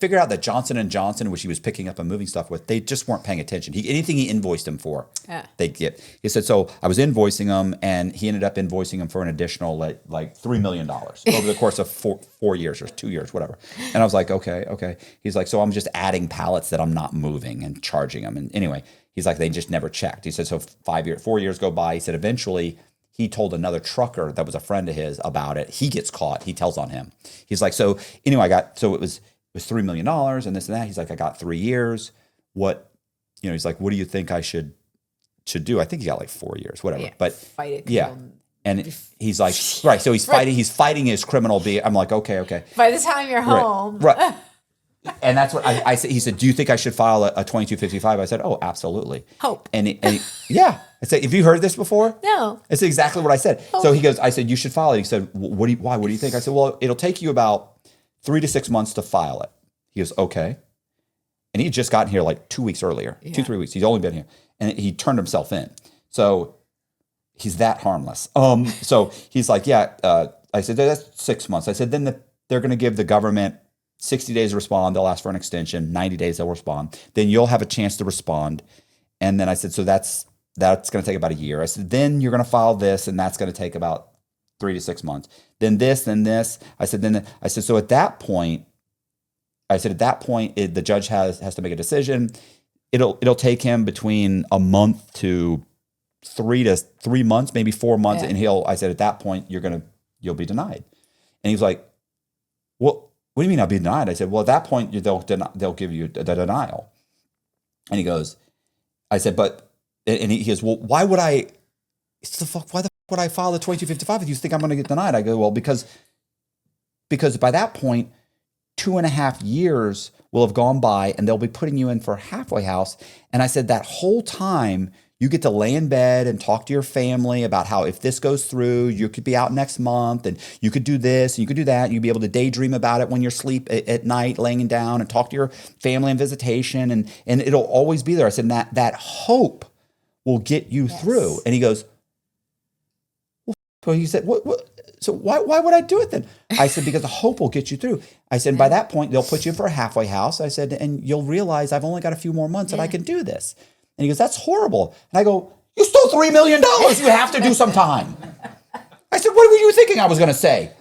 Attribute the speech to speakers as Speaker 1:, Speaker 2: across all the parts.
Speaker 1: figured out that Johnson & Johnson, which he was picking up and moving stuff with, they just weren't paying attention. Anything he invoiced him for, they'd get. He said, so I was invoicing him, and he ended up invoicing him for an additional like $3 million over the course of 4 years or 2 years, whatever. And I was like, okay. He's like, so I'm just adding pallets that I'm not moving and charging them. And anyway, he's like, they just never checked. He said, so 4 years go by. He said, eventually he told another trucker that was a friend of his about it. He gets caught. He tells on him. He's like, so anyway, it was $3 million and this and that. He's like, I got 3 years. What, he's like, what do you think I should do? I think he got like 4 years, whatever.
Speaker 2: Yeah,
Speaker 1: but
Speaker 2: fight it.
Speaker 1: Yeah. And he's like, right. So he's fighting his criminal being. I'm like, okay.
Speaker 2: By the time you're home.
Speaker 1: Right. And that's what I said. He said, do you think I should file a 2255? I said, oh, absolutely.
Speaker 2: Hope.
Speaker 1: And yeah. I said, have you heard this before?
Speaker 2: No.
Speaker 1: It's exactly what I said.
Speaker 2: Hope.
Speaker 1: So he goes, I said, you should file it. He said, why? What do you think? I said, well, it'll take you about 3 to 6 months to file it. He goes, okay. And he had just gotten here like 2 weeks earlier, 2-3 weeks. He's only been here. And he turned himself in. So he's that harmless. So he's like, yeah. I said, that's 6 months. I said, then they're going to give the government 60 days to respond. They'll ask for an extension. 90 days they'll respond. Then you'll have a chance to respond. And then I said, so that's going to take about a year. I said, then you're going to file this, and that's going to take about 3 to 6 months. Then this, then this. I said, so at that point, the judge has to make a decision. It'll take him between a month to 3 months, maybe 4 months. Yeah. And I said, at that point, you'll be denied. And he was like, well, what do you mean I'll be denied? I said, well, at that point, they'll give you the denial. And he goes, I said, and he goes, well, why would I would I file the 2255 if you think I'm going to get denied? I go, well, because by that point, 2.5 years will have gone by and they'll be putting you in for a halfway house. And I said, that whole time you get to lay in bed and talk to your family about how if this goes through, you could be out next month and you could do this and you could do that. And you'd be able to daydream about it when you're asleep at night, laying down and talk to your family on visitation. And it'll always be there. I said, that hope will get you through. And he goes, well, he said, what? So why would I do it then? I said, because the hope will get you through. I said, by that point, they'll put you in for a halfway house. I said, and you'll realize I've only got a few more months and I can do this. And he goes, that's horrible. And I go, you stole $3 million. You have to do some time. I said, what were you thinking I was going to say?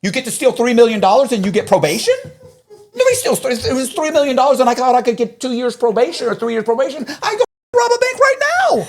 Speaker 1: You get to steal $3 million and you get probation? Nobody steals. It was $3 million and I thought I could get 2 years probation or 3 years probation. I go rob a bank right now.